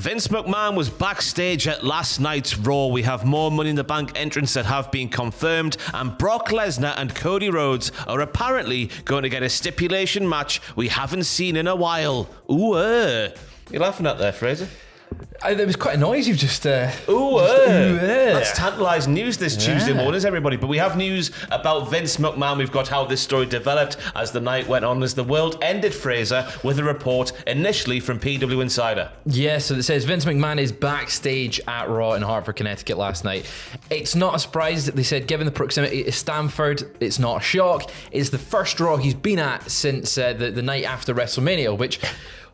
Vince McMahon was backstage at last night's Raw. We have more Money in the Bank entrants that have been confirmed, and Brock Lesnar and Cody Rhodes are apparently going to get a stipulation match we haven't seen in a while. Ooh, you're laughing at there, Fraser? There was quite a noise you've just... That's tantalising news this Tuesday morning, everybody. But we have news about Vince McMahon. We've got how this story developed as the night went on, as the world ended, Fraser, with a report initially from PW Insider. Yeah, so it says Vince McMahon is backstage at Raw in Hartford, Connecticut last night. It's not a surprise that they said, given the proximity to Stamford, it's not a shock. It's the first Raw he's been at since the night after WrestleMania, which...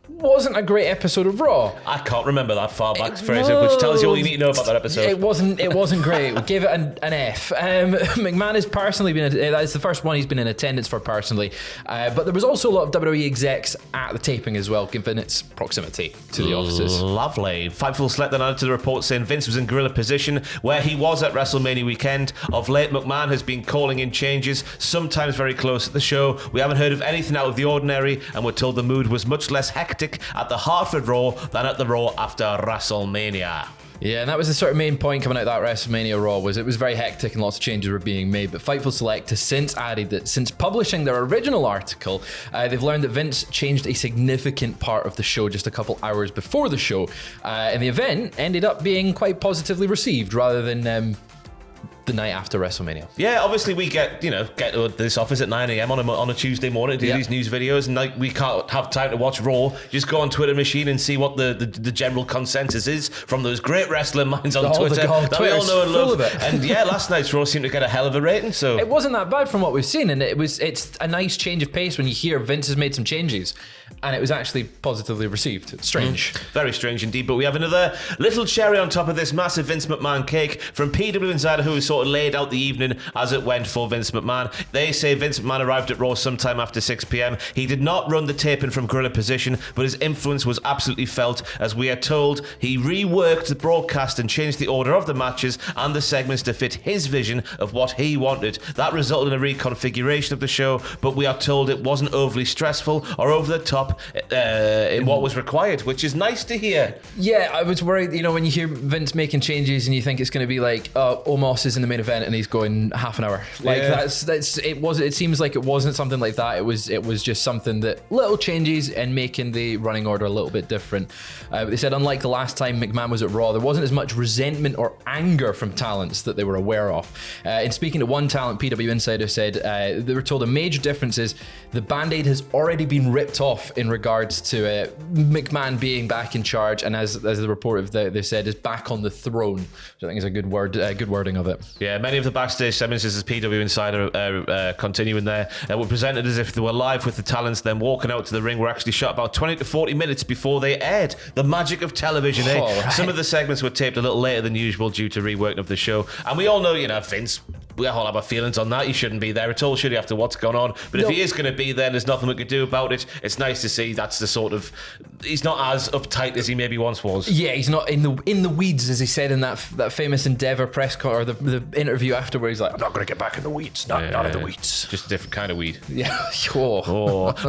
wasn't a great episode of Raw. I can't remember that far back, Fraser, which tells you all you need to know about that episode. It wasn't great. We gave it an F. McMahon has personally been, that's the first one he's been in attendance for personally. But there was also a lot of WWE execs at the taping as well, given its proximity to the offices. Lovely. Fightful slept then added to the report saying Vince was in gorilla position where he was at WrestleMania weekend. Of late, McMahon has been calling in changes, sometimes very close at the show. We haven't heard of anything out of the ordinary, and we're told the mood was much less hectic at the Hartford Raw than at the Raw after WrestleMania. Yeah, and that was the sort of main point coming out of that WrestleMania Raw, was it was very hectic and lots of changes were being made. But Fightful Select has since added that since publishing their original article, they've learned that Vince changed a significant part of the show just a couple hours before the show. And the event ended up being quite positively received rather than... the night after WrestleMania. Yeah, obviously we get to this office at 9 a.m. on a Tuesday morning to do these news videos, and like we can't have time to watch Raw. Just go on Twitter machine and see what the general consensus is from those great wrestling minds on Twitter that we all know and love. And yeah, last night's Raw seemed to get a hell of a rating. So it wasn't that bad from what we've seen, and it's a nice change of pace when you hear Vince has made some changes, and it was actually positively received. It's strange. Very strange indeed. But we have another little cherry on top of this massive Vince McMahon cake from PW Insider, who is sort of laid out the evening as it went for Vince McMahon. They say Vince McMahon arrived at Raw sometime after 6 p.m. He did not run the taping from gorilla position, but his influence was absolutely felt. As we are told, he reworked the broadcast and changed the order of the matches and the segments to fit his vision of what he wanted. That resulted in a reconfiguration of the show, but we are told it wasn't overly stressful or over the top in what was required, which is nice to hear. Yeah, I was worried, when you hear Vince making changes and you think it's going to be like, Omos is in the main event and he's going half an hour. Like it seems like it wasn't something like that. It was just something that little changes and making the running order a little bit different. But they said unlike the last time McMahon was at Raw, there wasn't as much resentment or anger from talents that they were aware of. In speaking to one talent, PW Insider said they were told a major difference is the Band-Aid has already been ripped off in regards to McMahon being back in charge, and as the report they said is back on the throne, which I think is a good wording of it. Yeah, many of the backstage segments, as PW Insider continuing there, were presented as if they were live with the talents, then walking out to the ring were actually shot about 20 to 40 minutes before they aired. The magic of television, eh? Right. Some of the segments were taped a little later than usual due to reworking of the show. And we all know, Vince, we all have our feelings on that. He shouldn't be there at all, should he, after what's gone on? But if he is going to be there, there's nothing we could do about it. It's nice to see that's the sort of... He's not as uptight as he maybe once was. Yeah, he's not in the weeds, as he said in that famous Endeavour press con, or the interview afterwards. He's like, I'm not going to get back in the weeds. Not in the weeds. Just a different kind of weed. Yeah.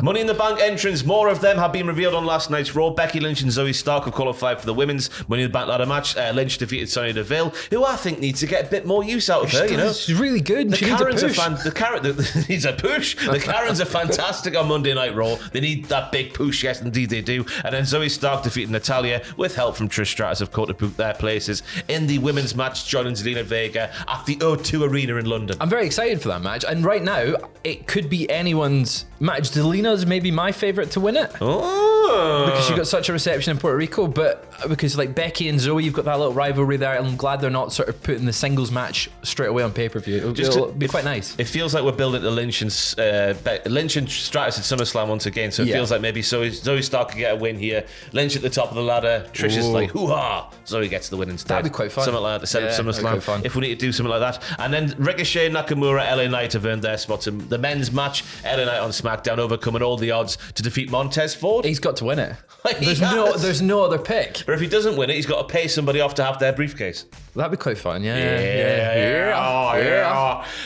Money in the Bank entrants, more of them have been revealed on last night's Raw. Becky Lynch and Zoe Stark have qualified for the women's Money in the Bank ladder match. Lynch defeated Sonya Deville, who I think needs to get a bit more use out of her. She's really good. The she needs a push. needs a push. The Karens are fantastic on Monday Night Raw. They need that big push. Yes, indeed they do. And then Zoe Stark defeated Natalya with help from Trish Stratus, of course, to book their places in the women's match, joining Zelina Vega at the O2 Arena in London. I'm very excited for that match, and right now it could be anyone's match. Zelina's maybe my favourite to win it. Because she got such a reception in Puerto Rico, but because like Becky and Zoe, you've got that little rivalry there, and I'm glad they're not sort of putting the singles match straight away on pay-per-view. It'll be quite nice. It feels like we're building to Lynch and Stratus at SummerSlam once again, so it feels like maybe Zoe Stark can get a win here. Lynch at the top of the ladder, Trish is like, hoo-ha! Zoe gets the win instead. That'd be quite fun. Something like that to set up SummerSlam, if we need to do something like that. And then Ricochet, Nakamura, LA Knight have earned their spots in the men's match. LA Knight on SmackDown overcoming all the odds to defeat Montez Ford. He's got to win it. Like, There's no other pick. But if he doesn't win it, he's got to pay somebody off to have their briefcase. That'd be quite fun. Yeah.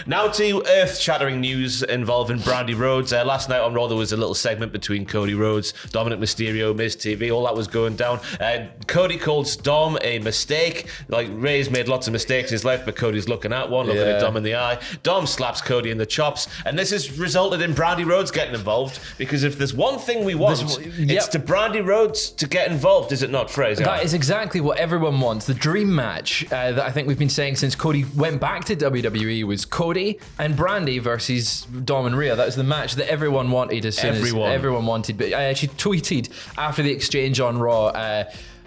Now to earth-shattering news involving Brandy Rhodes. Last night on Raw, there was a little segment between Cody Rhodes, Dominic Mysterio, Miz TV. All that was going down. Cody calls Dom a mistake. Like, Ray's made lots of mistakes in his life, but Cody's looking at one, looking at Dom in the eye. Dom slaps Cody in the chops, and this has resulted in Brandy Rhodes getting involved, because if there's one thing we want, it's to Brandy Rhodes to get involved, is it not, Fraser? That is exactly what everyone wants. The dream match that I think we've been saying since Cody went back to WWE was Cody and Brandy versus Dom and Rhea. That was the match that everyone wanted as soon as everyone wanted. But she tweeted after the exchange on Raw,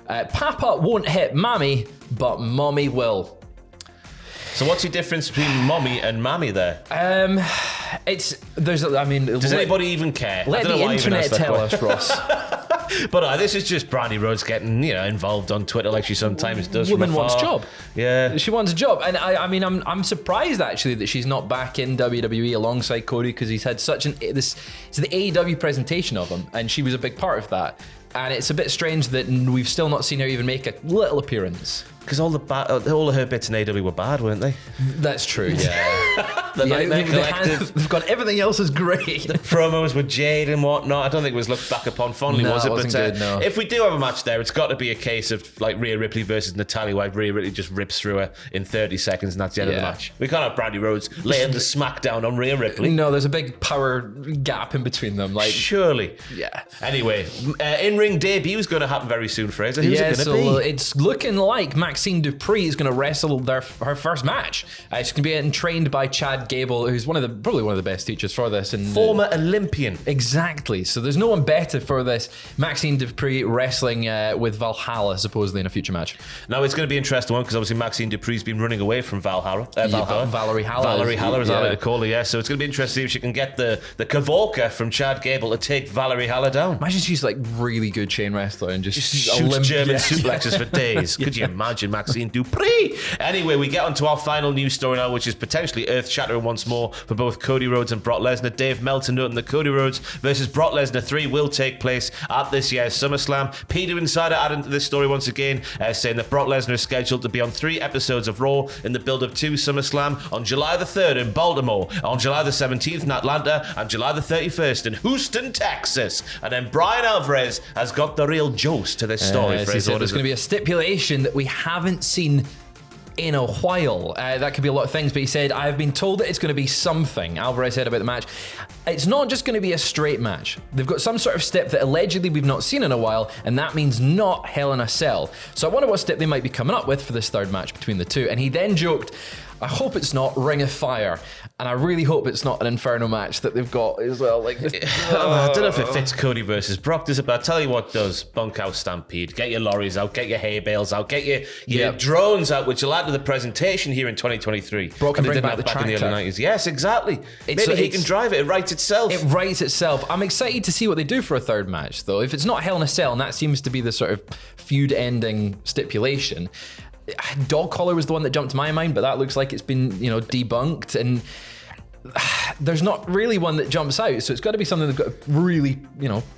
Papa won't hit Mommy, but Mommy will. So what's the difference between Mommy and Mammy there? Does anybody even care? Let the internet tell us, Ross. But this is just Brandy Rhodes getting, involved on Twitter like she sometimes does. Woman wants a job. Yeah, she wants a job, and I'm surprised actually that she's not back in WWE alongside Cody, because he's had such it's the AEW presentation of him, and she was a big part of that. And it's a bit strange that we've still not seen her even make a little appearance. Because all of her bits in AEW were bad, weren't they? That's true, yeah. They've got everything else is great. The promos with Jade and whatnot, I don't think it was looked back upon fondly, was it? Wasn't good, no. If we do have a match there, it's got to be a case of like Rhea Ripley versus Natalya, where Rhea Ripley just rips through her in 30 seconds and that's the end of the match. We can't have Brandy Rhodes laying the smackdown on Rhea Ripley. No, there's a big power gap in between them. Surely. Yeah. Anyway, in-ring debut is going to happen very soon, Fraser. Who's it going to be? It's looking like Maxine Dupree is going to wrestle her first match. She's going to be getting trained by Chad Gable, who's probably one of the best teachers for this. And former Olympian. Exactly. So there's no one better for this. Maxine Dupree wrestling with Valhalla, supposedly, in a future match. Now, it's going to be an interesting one, because obviously Maxine Dupree's been running away from Valhalla. Valerie Haller. Valerie Haller, as I like to call her, yeah. So it's going to be interesting to see if she can get the Kavorka from Chad Gable to take Valerie Haller down. Imagine she's like really good chain wrestler and just shoots German suplexes for days. Could you imagine Maxine Dupree? Anyway, we get on to our final news story now, which is potentially earth-shattering once more for both Cody Rhodes and Brock Lesnar. Dave Meltzer noting that Cody Rhodes versus Brock Lesnar 3 will take place at this year's SummerSlam. PW Insider adding to this story once again, saying that Brock Lesnar is scheduled to be on 3 episodes of Raw in the build-up to SummerSlam on July the 3rd in Baltimore, on July the 17th in Atlanta, and July the 31st in Houston, Texas. And then Brian Alvarez has got the real juice to this story. There's going to be a stipulation that we haven't seen in a while. That could be a lot of things, but he said, I've been told that it's going to be something. Alvarez said about the match, it's not just going to be a straight match. They've got some sort of stip that allegedly we've not seen in a while, and that means not Hell in a Cell. So I wonder what stip they might be coming up with for this third match between the two. And he then joked, I hope it's not Ring of Fire, and I really hope it's not an Inferno match that they've got as well. I don't know if it fits Cody versus Brock, does it? But I'll tell you what does. Bunkhouse Stampede. Get your lorries out, get your hay bales out, get your drones out, which will add to the presentation here in 2023. Brock can bring back the tractor. In the early 90s. Yes, exactly. Maybe he can drive it. It writes itself. It writes itself. I'm excited to see what they do for a third match, though. If it's not Hell in a Cell, and that seems to be the sort of feud-ending stipulation, Dog Collar was the one that jumped to my mind, but that looks like it's been, debunked, and there's not really one that jumps out, so it's got to be something they've got to really,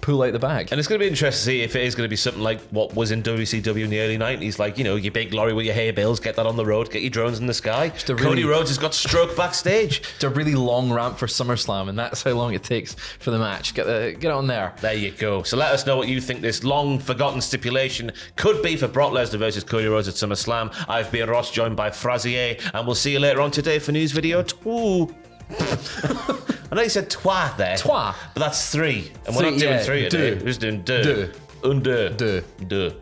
pull out the bag. And it's going to be interesting to see if it is going to be something like what was in WCW in the early 90s, like, your big lorry with your hay bales, get that on the road, get your drones in the sky. Cody Rhodes has got stroke backstage. It's a really long ramp for SummerSlam, and that's how long it takes for the match. Get it on there. There you go. So let us know what you think this long forgotten stipulation could be for Brock Lesnar versus Cody Rhodes at SummerSlam. I've been Ross, joined by Frazier, and we'll see you later on today for news video 2. I know you said trois there. Trois. But that's 3. And we're not doing 3 today. We're just doing deux. Deux. Un deux. Deux.